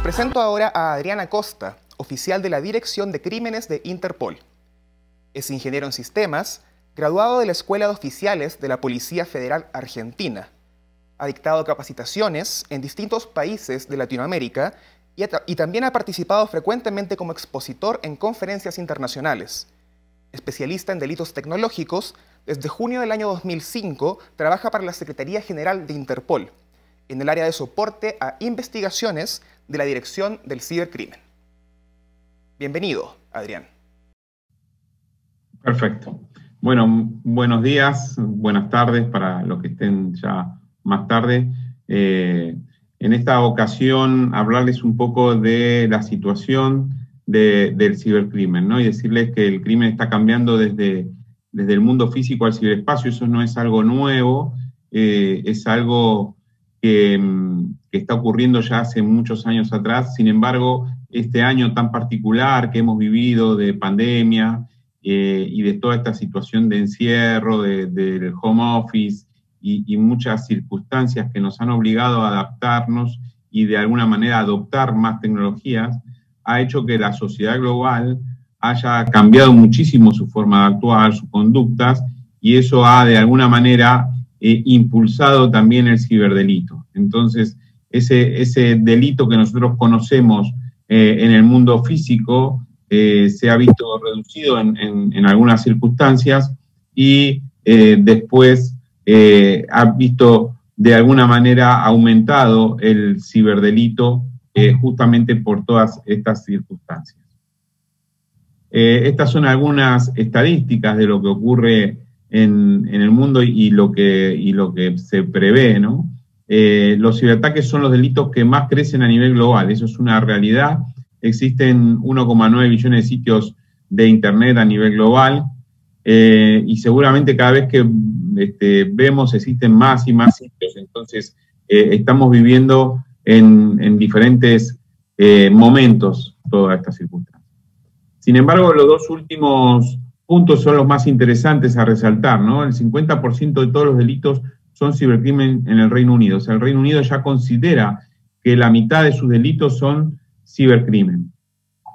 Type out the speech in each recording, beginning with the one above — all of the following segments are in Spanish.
presento ahora a Adrián Acosta, oficial de la Dirección de Crímenes de Interpol. Es ingeniero en sistemas, graduado de la Escuela de Oficiales de la Policía Federal Argentina. Ha dictado capacitaciones en distintos países de Latinoamérica y también ha participado frecuentemente como expositor en conferencias internacionales. Especialista en delitos tecnológicos, desde junio del año 2005 trabaja para la Secretaría General de Interpol, en el área de soporte a investigaciones de la Dirección del Cibercrimen. Bienvenido, Adrián. Perfecto. Bueno, buenos días, buenas tardes para los que estén ya más tarde. En esta ocasión hablarles un poco de la situación del cibercrimen, ¿no? Y decirles que el crimen está cambiando desde el mundo físico al ciberespacio. Eso no es algo nuevo, es algo que está ocurriendo ya hace muchos años atrás. Sin embargo, este año tan particular que hemos vivido de pandemia y de toda esta situación de encierro, del home office y muchas circunstancias que nos han obligado a adaptarnos y de alguna manera adoptar más tecnologías, ha hecho que la sociedad global haya cambiado muchísimo su forma de actuar, sus conductas, y eso ha de alguna manera impulsado también el ciberdelito. Entonces, ese delito que nosotros conocemos en el mundo físico se ha visto reducido en algunas circunstancias y después ha visto de alguna manera aumentado el ciberdelito justamente por todas estas circunstancias. Estas son algunas estadísticas de lo que ocurre en el mundo y lo que se prevé, ¿no? Los ciberataques son los delitos que más crecen a nivel global, eso es una realidad. Existen 1,9 billones de sitios de Internet a nivel global y seguramente cada vez que vemos existen más y más sitios. Entonces estamos viviendo en diferentes momentos todas estas circunstancias. Sin embargo, los dos últimos puntos son los más interesantes a resaltar, ¿no? El 50% de todos los delitos son cibercrimen en el Reino Unido. O sea, el Reino Unido ya considera que la mitad de sus delitos son cibercrimen.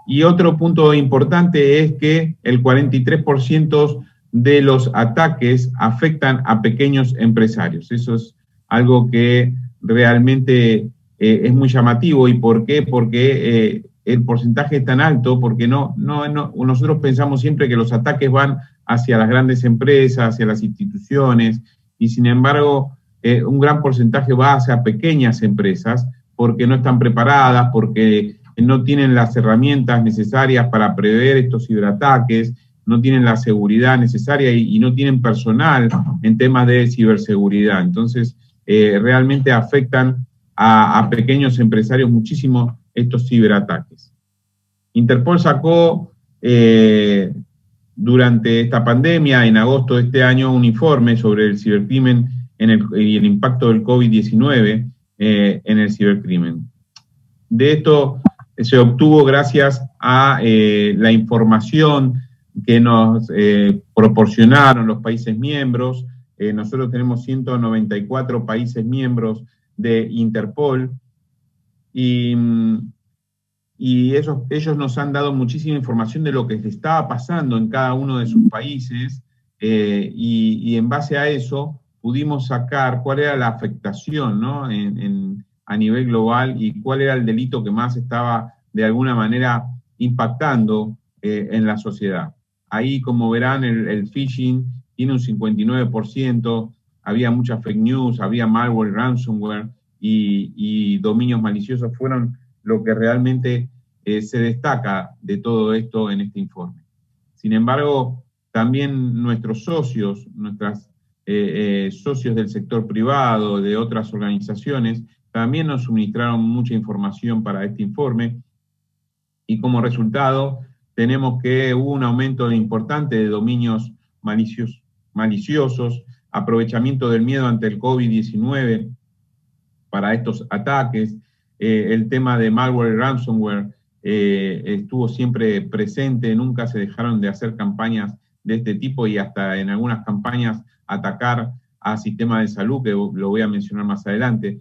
Y otro punto importante es que el 43% de los ataques afectan a pequeños empresarios. Eso es algo que realmente es muy llamativo. ¿Y por qué? Porque el porcentaje es tan alto, porque nosotros pensamos siempre que los ataques van hacia las grandes empresas, hacia las instituciones, y sin embargo un gran porcentaje va hacia pequeñas empresas porque no están preparadas, porque no tienen las herramientas necesarias para prever estos ciberataques, no tienen la seguridad necesaria y no tienen personal en temas de ciberseguridad. Entonces, realmente afectan a pequeños empresarios muchísimo estos ciberataques. Interpol sacó durante esta pandemia, en agosto de este año, un informe sobre el cibercrimen y el impacto del COVID-19 en el cibercrimen. De esto se obtuvo gracias a la información que nos proporcionaron los países miembros. Nosotros tenemos 194 países miembros de Interpol y ellos nos han dado muchísima información de lo que estaba pasando en cada uno de sus países y en base a eso pudimos sacar cuál era la afectación, ¿no? A nivel global y cuál era el delito que más estaba de alguna manera impactando en la sociedad. Ahí, como verán, el phishing tiene un 59%, había mucha fake news, había malware, ransomware y dominios maliciosos fueron lo que realmente se destaca de todo esto en este informe. Sin embargo, también nuestros socios, socios del sector privado, de otras organizaciones, también nos suministraron mucha información para este informe y como resultado tenemos que hubo un aumento importante de dominios maliciosos, aprovechamiento del miedo ante el COVID-19 para estos ataques, el tema de malware y ransomware estuvo siempre presente, nunca se dejaron de hacer campañas de este tipo y hasta en algunas campañas atacar a sistemas de salud, que lo voy a mencionar más adelante,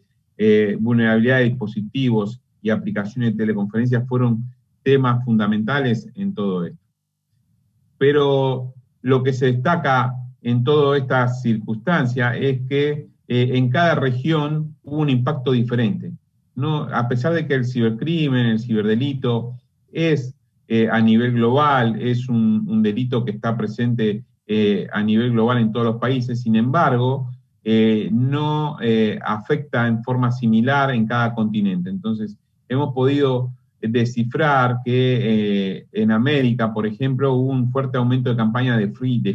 vulnerabilidad de dispositivos y aplicaciones de teleconferencia fueron temas fundamentales en todo esto. Pero lo que se destaca en toda esta circunstancia es que en cada región hubo un impacto diferente, ¿no? A pesar de que el cibercrimen, el ciberdelito es a nivel global, es un delito que está presente a nivel global en todos los países, sin embargo, no afecta en forma similar en cada continente. Entonces, hemos podido descifrar que en América, por ejemplo, hubo un fuerte aumento de campañas de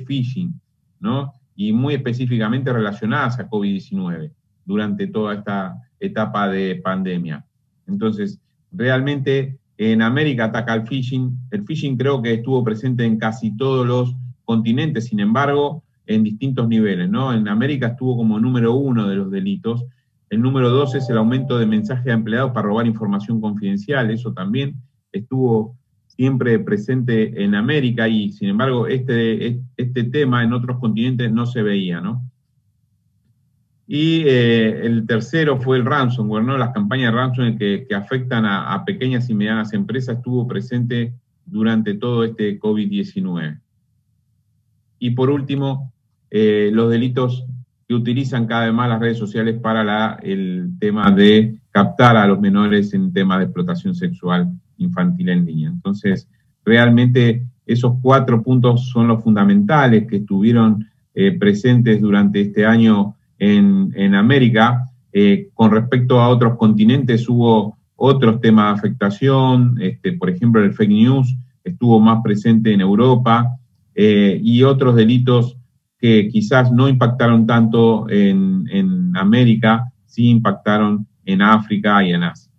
phishing, ¿no? Y muy específicamente relacionadas a COVID-19 durante toda esta etapa de pandemia. Entonces, realmente en América ataca el phishing. El phishing creo que estuvo presente en casi todos los continentes, sin embargo, en distintos niveles, ¿no? En América estuvo como número 1 de los delitos. El número 2 es el aumento de mensajes a empleados para robar información confidencial. Eso también estuvo siempre presente en América y, sin embargo, este tema en otros continentes no se veía, ¿no? Y el tercero fue el ransomware, ¿no? Las campañas de ransomware que afectan a pequeñas y medianas empresas estuvo presente durante todo este COVID-19. Y por último, los delitos que utilizan cada vez más las redes sociales para el tema de captar a los menores en temas de explotación sexual infantil en línea. Entonces, realmente esos 4 puntos son los fundamentales que estuvieron presentes durante este año en América. Con respecto a otros continentes hubo otros temas de afectación, por ejemplo el fake news estuvo más presente en Europa, y otros delitos que quizás no impactaron tanto en América, sí impactaron en África y en Asia.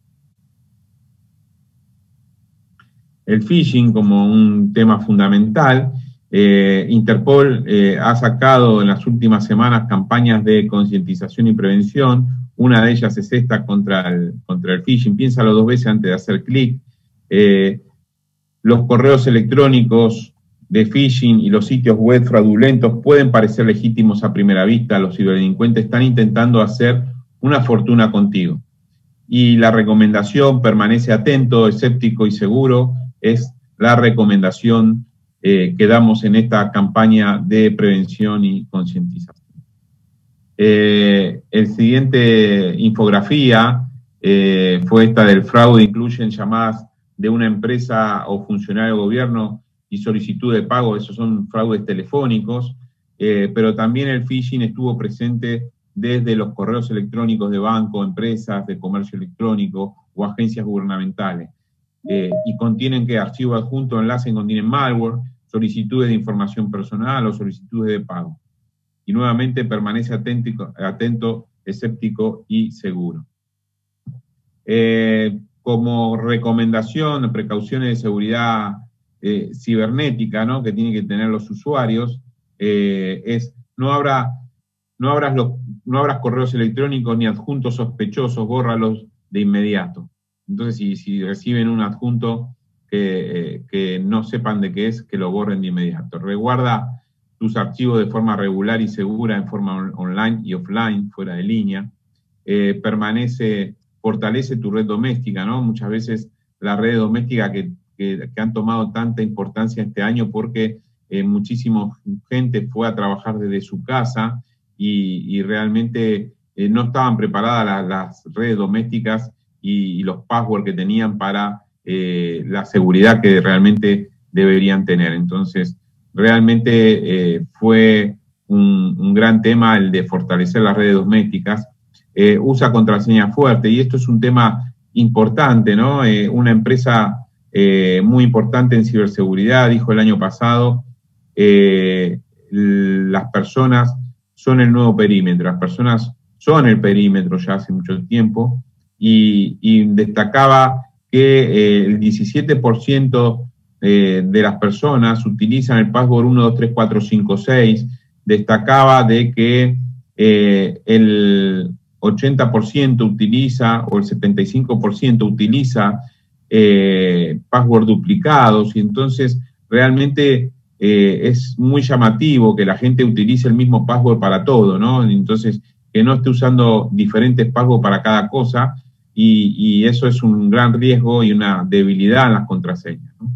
El phishing como un tema fundamental, Interpol ha sacado en las últimas semanas campañas de concientización y prevención. Una de ellas es esta contra el phishing. Piénsalo 2 veces antes de hacer clic. Los correos electrónicos de phishing y los sitios web fraudulentos pueden parecer legítimos a primera vista. Los ciberdelincuentes están intentando hacer una fortuna contigo. Y la recomendación, permanece atento, escéptico y seguro, es la recomendación que damos en esta campaña de prevención y concientización. El siguiente infografía fue esta del fraude. Incluyen llamadas de una empresa o funcionario de gobierno y solicitud de pago. Esos son fraudes telefónicos, pero también el phishing estuvo presente desde los correos electrónicos de banco, empresas de comercio electrónico o agencias gubernamentales. Y contienen archivos adjuntos, enlaces, contienen malware, solicitudes de información personal o solicitudes de pago. Y nuevamente permanece atento, escéptico y seguro. Como recomendación, precauciones de seguridad cibernética, ¿no?, que tienen que tener los usuarios, es no abras correos electrónicos ni adjuntos sospechosos, bórralos de inmediato. Entonces, si reciben un adjunto que no sepan de qué es, que lo borren de inmediato. Reguarda tus archivos de forma regular y segura, en forma online y offline, fuera de línea. Fortalece tu red doméstica, ¿no? Muchas veces la red doméstica que han tomado tanta importancia este año porque muchísima gente fue a trabajar desde su casa y realmente no estaban preparadas las redes domésticas y los passwords que tenían para la seguridad que realmente deberían tener. Entonces, realmente fue un gran tema el de fortalecer las redes domésticas. Usa contraseña fuerte, y esto es un tema importante, ¿no? Una empresa muy importante en ciberseguridad dijo el año pasado, las personas son el nuevo perímetro, las personas son el perímetro ya hace mucho tiempo, y destacaba que el 17% de las personas utilizan el password 123456, destacaba de que el 80% utiliza, o el 75% utiliza password duplicados, y entonces realmente es muy llamativo que la gente utilice el mismo password para todo, ¿no? Entonces, que no esté usando diferentes passwords para cada cosa, y eso es un gran riesgo y una debilidad en las contraseñas, ¿no?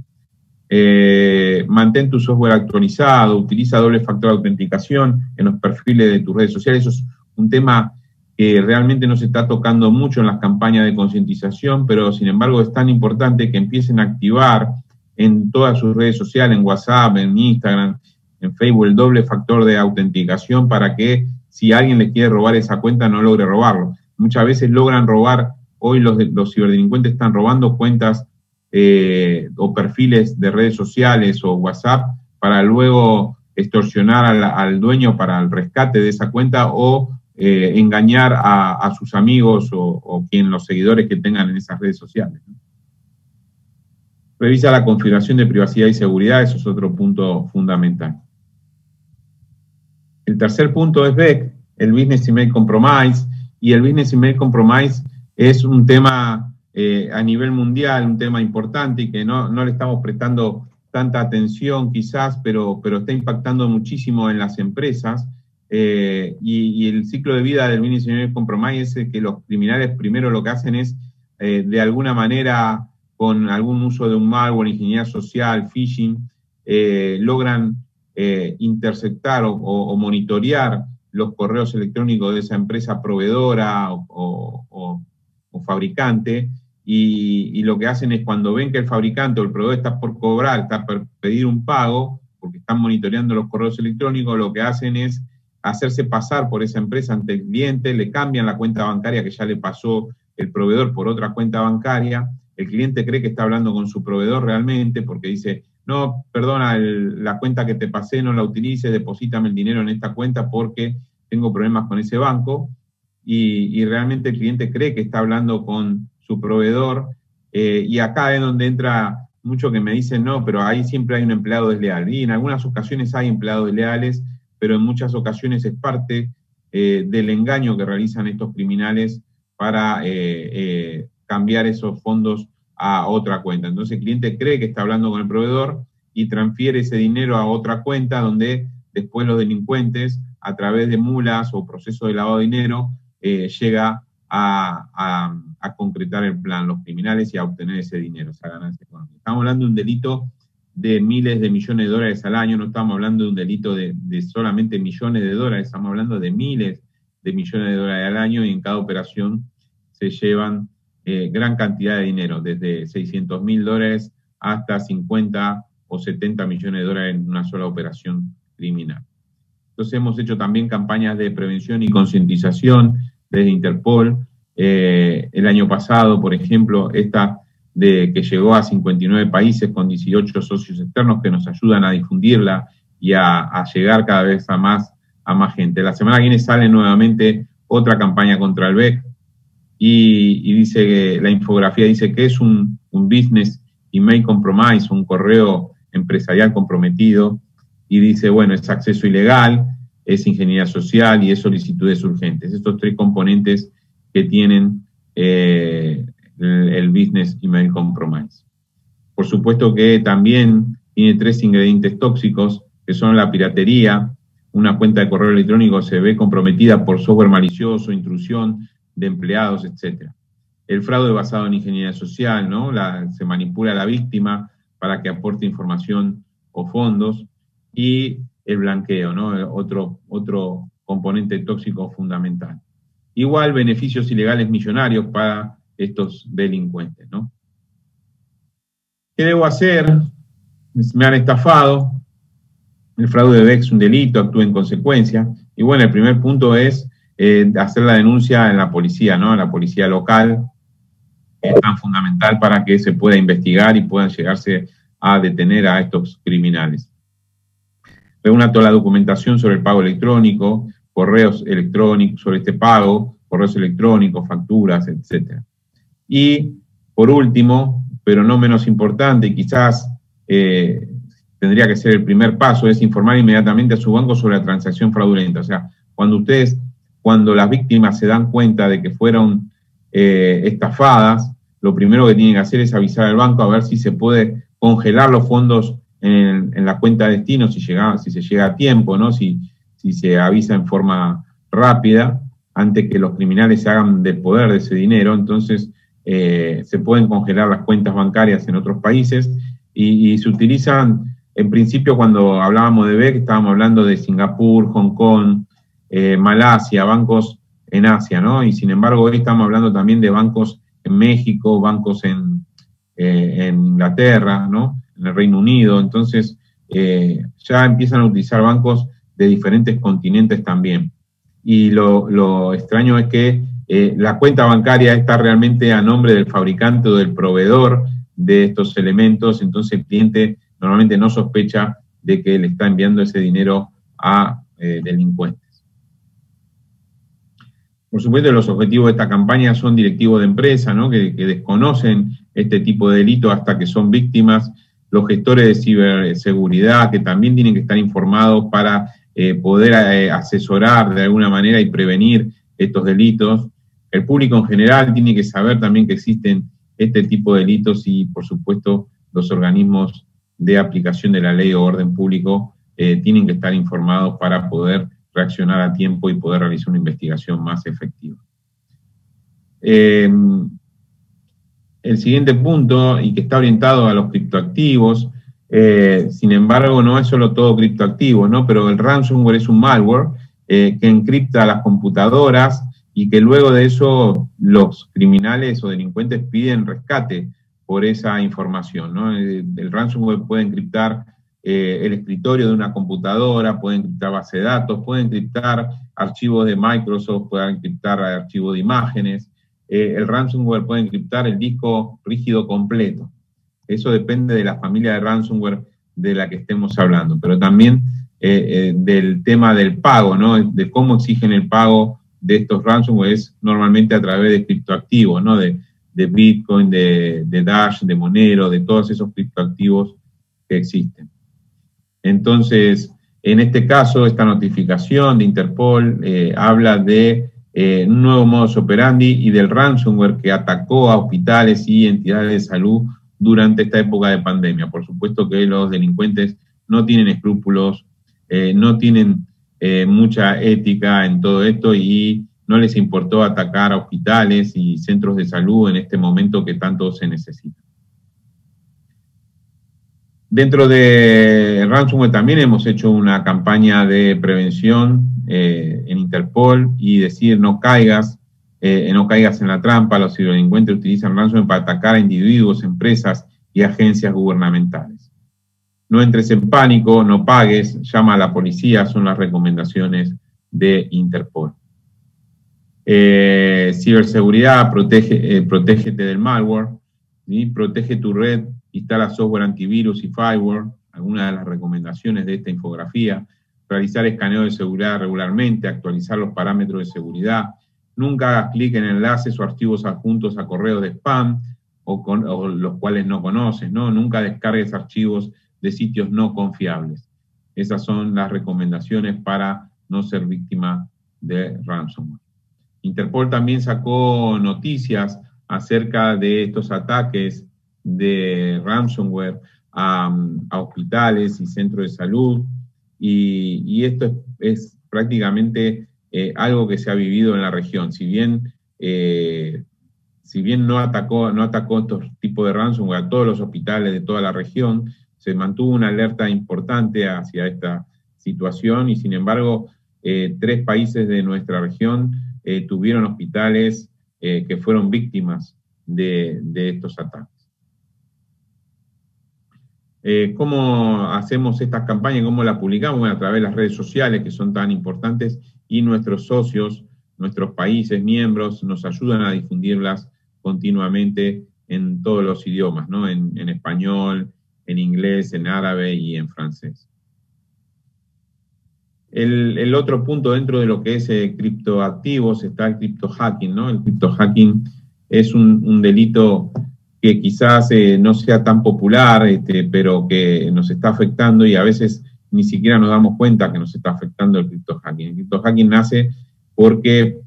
Mantén tu software actualizado, utiliza doble factor de autenticación en los perfiles de tus redes sociales. Eso es un tema que realmente no se está tocando mucho en las campañas de concientización, pero sin embargo es tan importante que empiecen a activar en todas sus redes sociales, en WhatsApp, en Instagram, en Facebook, el doble factor de autenticación para que si alguien les quiere robar esa cuenta no logre robarlo. Muchas veces logran robar, hoy los ciberdelincuentes están robando cuentas o perfiles de redes sociales o WhatsApp para luego extorsionar al dueño para el rescate de esa cuenta o engañar a sus amigos o los seguidores que tengan en esas redes sociales, ¿no? Revisa la configuración de privacidad y seguridad, eso es otro punto fundamental. El tercer punto es BEC, el Business Email Compromise, y el Business Email Compromise es un tema a nivel mundial, un tema importante y que no le estamos prestando tanta atención quizás, pero está impactando muchísimo en las empresas, y el ciclo de vida del Business Email Compromise es que los criminales primero lo que hacen es, de alguna manera, con algún uso de un malware, ingeniería social, phishing, logran interceptar o monitorear los correos electrónicos de esa empresa proveedora o fabricante, y lo que hacen es cuando ven que el fabricante o el proveedor está por cobrar, está por pedir un pago, porque están monitoreando los correos electrónicos, lo que hacen es hacerse pasar por esa empresa ante el cliente, le cambian la cuenta bancaria que ya le pasó el proveedor por otra cuenta bancaria. El cliente cree que está hablando con su proveedor realmente porque dice, no, perdona, la cuenta que te pasé no la utilices, deposítame el dinero en esta cuenta porque tengo problemas con ese banco. Y realmente el cliente cree que está hablando con su proveedor, y acá es donde entra mucho que me dicen, no, pero ahí siempre hay un empleado desleal. Y en algunas ocasiones hay empleados desleales, pero en muchas ocasiones es parte del engaño que realizan estos criminales para cambiar esos fondos a otra cuenta. Entonces el cliente cree que está hablando con el proveedor y transfiere ese dinero a otra cuenta donde después los delincuentes, a través de mulas o procesos de lavado de dinero, llega a concretar el plan, los criminales, y a obtener ese dinero, esa ganancia económica. Estamos hablando de un delito de miles de millones de dólares al año, no estamos hablando de un delito de solamente millones de dólares, estamos hablando de miles de millones de dólares al año, y en cada operación se llevan gran cantidad de dinero, desde $600.000 hasta 50 o 70 millones de dólares en una sola operación criminal. Entonces hemos hecho también campañas de prevención y concientización desde Interpol. El año pasado, por ejemplo, que llegó a 59 países con 18 socios externos que nos ayudan a difundirla y a llegar cada vez a más gente. La semana que viene sale nuevamente otra campaña contra el BEC, y dice que la infografía dice que es un business email compromise, un correo empresarial comprometido, y dice, bueno, es acceso ilegal, es ingeniería social y es solicitudes urgentes. Estos tres componentes que tienen el business email compromise. Por supuesto que también tiene 3 ingredientes tóxicos, que son la piratería. Una cuenta de correo electrónico se ve comprometida por software malicioso, intrusión de empleados, etc. El fraude basado en ingeniería social, ¿no? Se manipula a la víctima para que aporte información o fondos. Y el blanqueo, ¿no? Otro componente tóxico fundamental. Igual beneficios ilegales millonarios para estos delincuentes, ¿no? ¿Qué debo hacer? Me han estafado. El fraude de BEC es un delito, actúe en consecuencia. Y bueno, el primer punto es hacer la denuncia en la policía, ¿no? En la policía local, que es tan fundamental para que se pueda investigar y puedan llegarse a detener a estos criminales. Reúna toda la documentación sobre el pago electrónico, correos electrónicos sobre este pago, correos electrónicos, facturas, etc. Y, por último, pero no menos importante, y quizás tendría que ser el primer paso, es informar inmediatamente a su banco sobre la transacción fraudulenta. O sea, cuando las víctimas se dan cuenta de que fueron estafadas, lo primero que tienen que hacer es avisar al banco a ver si se puede congelar los fondos en la cuenta de destino, si se llega a tiempo, ¿no? Si se avisa en forma rápida, antes que los criminales se hagan del poder de ese dinero. Entonces se pueden congelar las cuentas bancarias en otros países y se utilizan, en principio cuando hablábamos de BEC, estábamos hablando de Singapur, Hong Kong, Malasia, bancos en Asia, ¿no? Y sin embargo hoy estamos hablando también de bancos en México, bancos en Inglaterra, ¿no? En el Reino Unido. Entonces ya empiezan a utilizar bancos de diferentes continentes también. Y lo extraño es que la cuenta bancaria está realmente a nombre del fabricante o del proveedor de estos elementos, entonces el cliente normalmente no sospecha de que le está enviando ese dinero a delincuentes. Por supuesto, los objetivos de esta campaña son directivos de empresa, ¿no? que desconocen este tipo de delito hasta que son víctimas, los gestores de ciberseguridad, que también tienen que estar informados para poder asesorar de alguna manera y prevenir estos delitos. El público en general tiene que saber también que existen este tipo de delitos y, por supuesto, los organismos de aplicación de la ley o orden público tienen que estar informados para poder reaccionar a tiempo y poder realizar una investigación más efectiva. El siguiente punto, y que está orientado a los criptoactivos, sin embargo, no es solo todo criptoactivo, ¿no? Pero el ransomware es un malware que encripta las computadoras y que luego de eso los criminales o delincuentes piden rescate por esa información, ¿no? El ransomware puede encriptar el escritorio de una computadora, puede encriptar base de datos, puede encriptar archivos de Microsoft, puede encriptar archivos de imágenes. El ransomware puede encriptar el disco rígido completo. Eso depende de la familia de ransomware de la que estemos hablando, pero también del tema del pago, ¿no? De cómo exigen el pago de estos ransomware es normalmente a través de criptoactivos, ¿no? De Bitcoin, de Dash, de Monero, de todos esos criptoactivos que existen. Entonces, en este caso, esta notificación de Interpol habla de un nuevo modus operandi y del ransomware que atacó a hospitales y entidades de salud durante esta época de pandemia. Por supuesto que los delincuentes no tienen escrúpulos, no tienen mucha ética en todo esto y no les importó atacar a hospitales y centros de salud en este momento que tanto se necesita. Dentro de ransomware también hemos hecho una campaña de prevención en Interpol y decir no caigas en la trampa. Los ciberdelincuentes utilizan ransomware para atacar a individuos, empresas y agencias gubernamentales. No entres en pánico, no pagues, llama a la policía, son las recomendaciones de Interpol. Ciberseguridad, protégete del malware, ¿sí? Protege tu red, instala software antivirus y firewall, algunas de las recomendaciones de esta infografía. Realizar escaneo de seguridad regularmente, actualizar los parámetros de seguridad. Nunca hagas clic en enlaces o archivos adjuntos a correos de spam o los cuales no conoces, ¿no? Nunca descargues archivos de sitios no confiables. Esas son las recomendaciones para no ser víctima de ransomware. Interpol también sacó noticias acerca de estos ataques de ransomware a hospitales y centros de salud, y esto es prácticamente algo que se ha vivido en la región. Si bien no atacó estos tipos de ransomware a todos los hospitales de toda la región, se mantuvo una alerta importante hacia esta situación y sin embargo 3 países de nuestra región tuvieron hospitales que fueron víctimas de estos ataques. ¿Cómo hacemos estas campañas? ¿Cómo las publicamos? Bueno, a través de las redes sociales que son tan importantes y nuestros socios, nuestros países miembros nos ayudan a difundirlas continuamente en todos los idiomas, ¿no? En español, en inglés, en árabe y en francés. El otro punto dentro de lo que es criptoactivos está el criptohacking, ¿no? El criptohacking es un delito que quizás no sea tan popular, pero que nos está afectando y a veces ni siquiera nos damos cuenta que nos está afectando el criptohacking. El criptohacking nace porque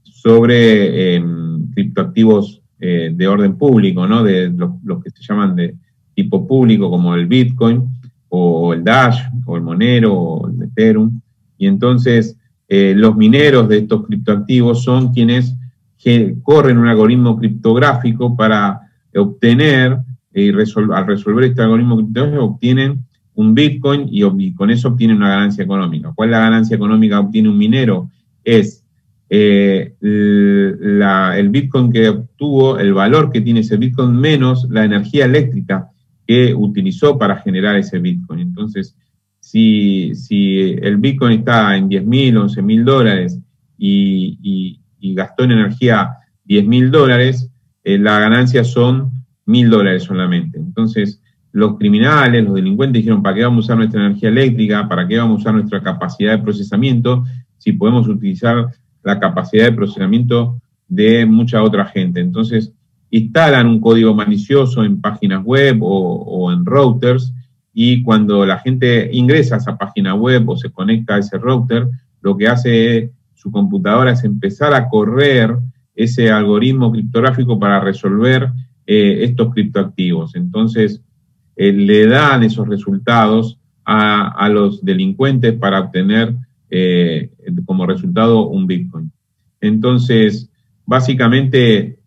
sobre criptoactivos de orden público, ¿no? De los que se llaman de tipo público, como el Bitcoin, o el Dash, o el Monero, o el Ethereum. Y entonces los mineros de estos criptoactivos son quienes corren un algoritmo criptográfico para obtener, al resolver este algoritmo criptográfico, obtienen un Bitcoin y con eso obtienen una ganancia económica. ¿Cuál es la ganancia económica que obtiene un minero? Es el Bitcoin que obtuvo, el valor que tiene ese Bitcoin menos la energía eléctrica que utilizó para generar ese Bitcoin. Entonces, si el Bitcoin está en 10.000, 11.000 dólares y gastó en energía $10.000, la ganancia son $1.000 solamente. Entonces, los criminales, los delincuentes dijeron, ¿para qué vamos a usar nuestra energía eléctrica? ¿Para qué vamos a usar nuestra capacidad de procesamiento si podemos utilizar la capacidad de procesamiento de mucha otra gente? Entonces, instalan un código malicioso en páginas web o en routers, y cuando la gente ingresa a esa página web o se conecta a ese router, lo que hace su computadora es empezar a correr ese algoritmo criptográfico para resolver estos criptoactivos. Entonces, le dan esos resultados a los delincuentes para obtener como resultado un Bitcoin. Entonces, básicamente,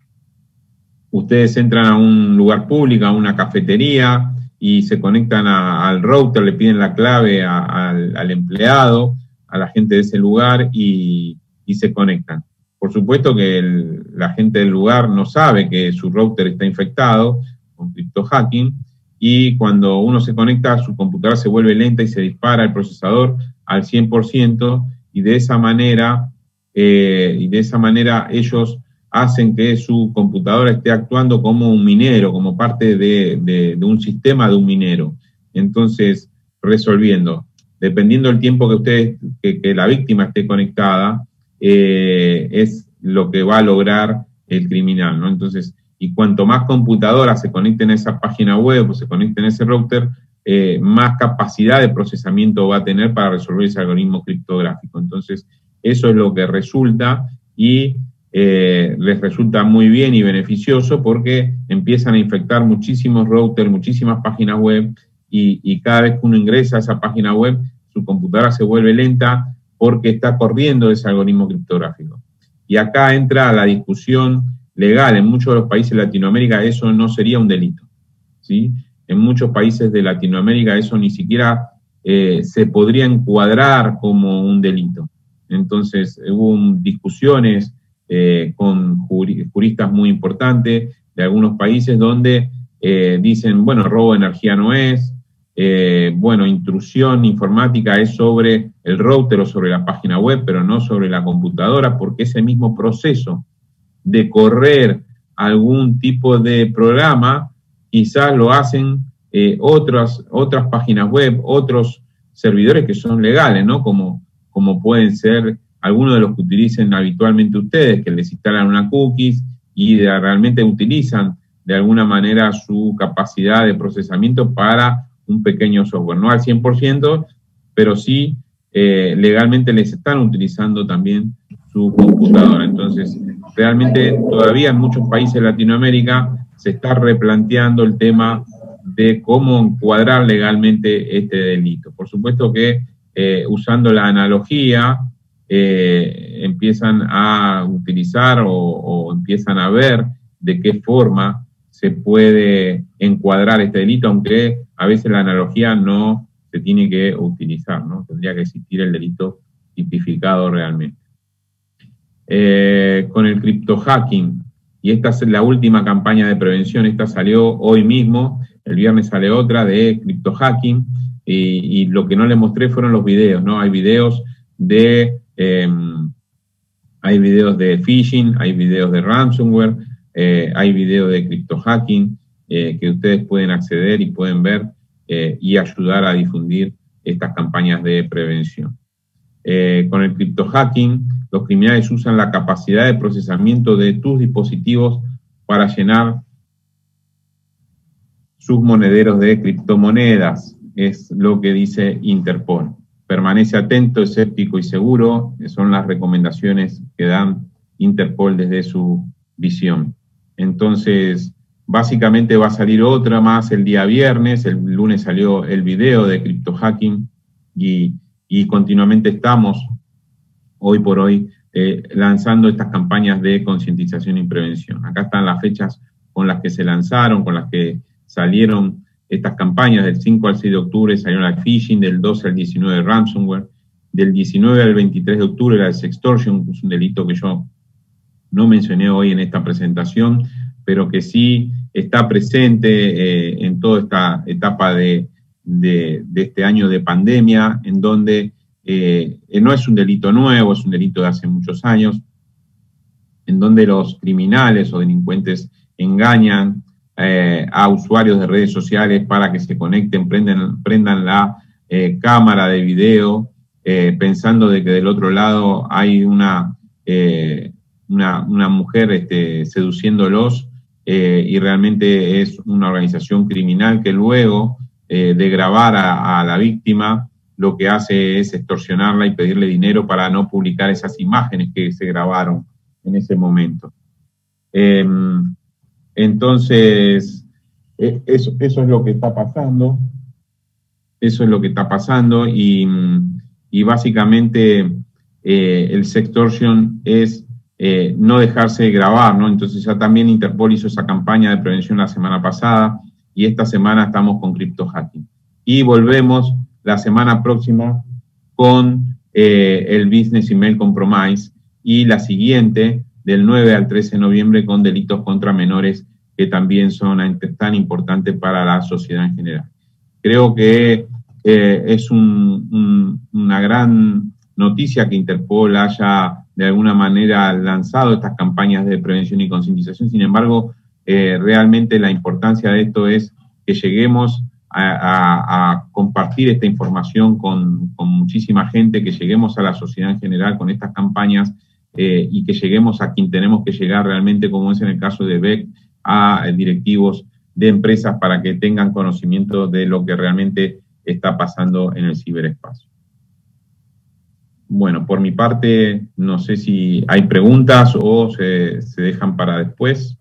ustedes entran a un lugar público, a una cafetería, y se conectan al router, le piden la clave al empleado, a la gente de ese lugar, y se conectan. Por supuesto que la gente del lugar no sabe que su router está infectado con criptohacking, y cuando uno se conecta, su computadora se vuelve lenta y se dispara el procesador al 100%, y de esa manera ellos hacen que su computadora esté actuando como un minero, como parte de un sistema de un minero. Entonces, resolviendo, dependiendo del tiempo que la víctima esté conectada, es lo que va a lograr el criminal, ¿no? Entonces, y cuanto más computadoras se conecten a esa página web o se conecten a ese router, más capacidad de procesamiento va a tener para resolver ese algoritmo criptográfico. Entonces, eso es lo que resulta, y les resulta muy bien y beneficioso porque empiezan a infectar muchísimos routers, muchísimas páginas web, y cada vez que uno ingresa a esa página web, su computadora se vuelve lenta porque está corriendo ese algoritmo criptográfico. Y acá entra la discusión legal. En muchos de los países de Latinoamérica eso no sería un delito, ¿sí? En muchos países de Latinoamérica eso ni siquiera se podría encuadrar como un delito. Entonces hubo discusiones con juristas muy importantes de algunos países donde dicen, bueno, robo de energía no es, bueno, intrusión informática es sobre el router o sobre la página web, pero no sobre la computadora, porque ese mismo proceso de correr algún tipo de programa quizás lo hacen otras páginas web, otros servidores que son legales, ¿no? Como pueden ser algunos de los que utilicen habitualmente ustedes, que les instalan una cookies y realmente utilizan de alguna manera su capacidad de procesamiento para un pequeño software, no al 100%, pero sí legalmente les están utilizando también su computadora. Entonces, realmente todavía en muchos países de Latinoamérica se está replanteando el tema de cómo encuadrar legalmente este delito. Por supuesto que usando la analogía, empiezan a utilizar o empiezan a ver de qué forma se puede encuadrar este delito, aunque a veces la analogía no se tiene que utilizar, ¿no? Tendría que existir el delito tipificado realmente. Con el criptohacking, y esta es la última campaña de prevención, esta salió hoy mismo, el viernes sale otra de criptohacking, y lo que no les mostré fueron los videos, ¿no? Hay videos de phishing, hay videos de ransomware, hay videos de criptohacking que ustedes pueden acceder y pueden ver y ayudar a difundir estas campañas de prevención. Con el criptohacking, los criminales usan la capacidad de procesamiento de tus dispositivos para llenar sus monederos de criptomonedas, es lo que dice Interpol. Permanece atento, escéptico y seguro, son las recomendaciones que dan Interpol desde su visión. Entonces, básicamente va a salir otra más el día viernes, el lunes salió el video de criptohacking y continuamente estamos hoy por hoy lanzando estas campañas de concientización y prevención. Acá están las fechas con las que se lanzaron, con las que salieron estas campañas. Del 5 al 6 de octubre salió la de phishing, del 12 al 19 de ransomware, del 19 al 23 de octubre la de sextortion, que es un delito que yo no mencioné hoy en esta presentación, pero que sí está presente en toda esta etapa de este año de pandemia, en donde no es un delito nuevo, es un delito de hace muchos años, en donde los criminales o delincuentes engañan a usuarios de redes sociales para que se conecten, prendan la cámara de video, pensando de que del otro lado hay una mujer seduciéndolos, y realmente es una organización criminal que luego de grabar a la víctima, lo que hace es extorsionarla y pedirle dinero para no publicar esas imágenes que se grabaron en ese momento. Entonces, eso es lo que está pasando. Eso es lo que está pasando y básicamente el sextortion es no dejarse grabar, ¿no? Entonces ya también Interpol hizo esa campaña de prevención la semana pasada y esta semana estamos con criptohacking. Y volvemos la semana próxima con el Business Email Compromise y la siguiente del 9 al 13 de noviembre con delitos contra menores, que también son tan importantes para la sociedad en general. Creo que es una gran noticia que Interpol haya de alguna manera lanzado estas campañas de prevención y concientización. Sin embargo, realmente la importancia de esto es que lleguemos a compartir esta información con muchísima gente, que lleguemos a la sociedad en general con estas campañas y que lleguemos a quien tenemos que llegar realmente, como es en el caso de Beck, a directivos de empresas para que tengan conocimiento de lo que realmente está pasando en el ciberespacio. Bueno, por mi parte, no sé si hay preguntas o se dejan para después.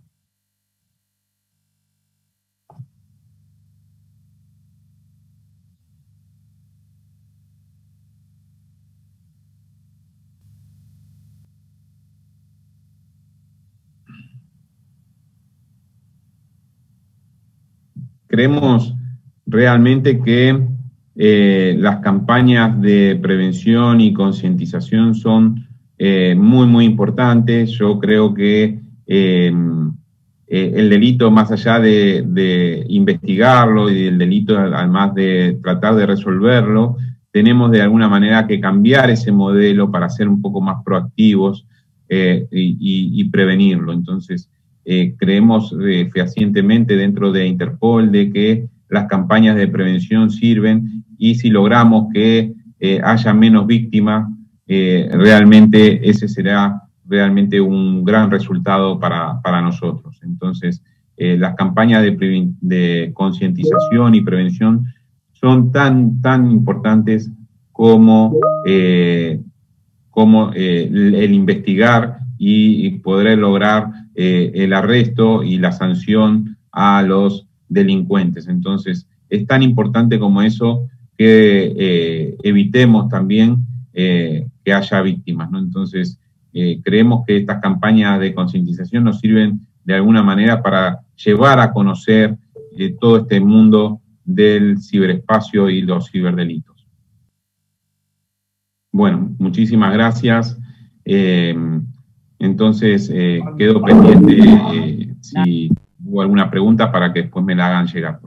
Creemos realmente que las campañas de prevención y concientización son muy, muy importantes. Yo creo que el delito, más allá de investigarlo y el delito, además de tratar de resolverlo, tenemos de alguna manera que cambiar ese modelo para ser un poco más proactivos y prevenirlo. Entonces, creemos fehacientemente dentro de Interpol de que las campañas de prevención sirven, y si logramos que haya menos víctimas, realmente ese será realmente un gran resultado para nosotros. Entonces, las campañas de concientización y prevención son tan importantes como el investigar y poder lograr el arresto y la sanción a los delincuentes. Entonces, es tan importante como eso que evitemos también que haya víctimas, ¿no? Entonces, creemos que estas campañas de concientización nos sirven de alguna manera para llevar a conocer todo este mundo del ciberespacio y los ciberdelitos. Bueno, muchísimas gracias. Entonces, quedo pendiente si hubo alguna pregunta para que después me la hagan llegar.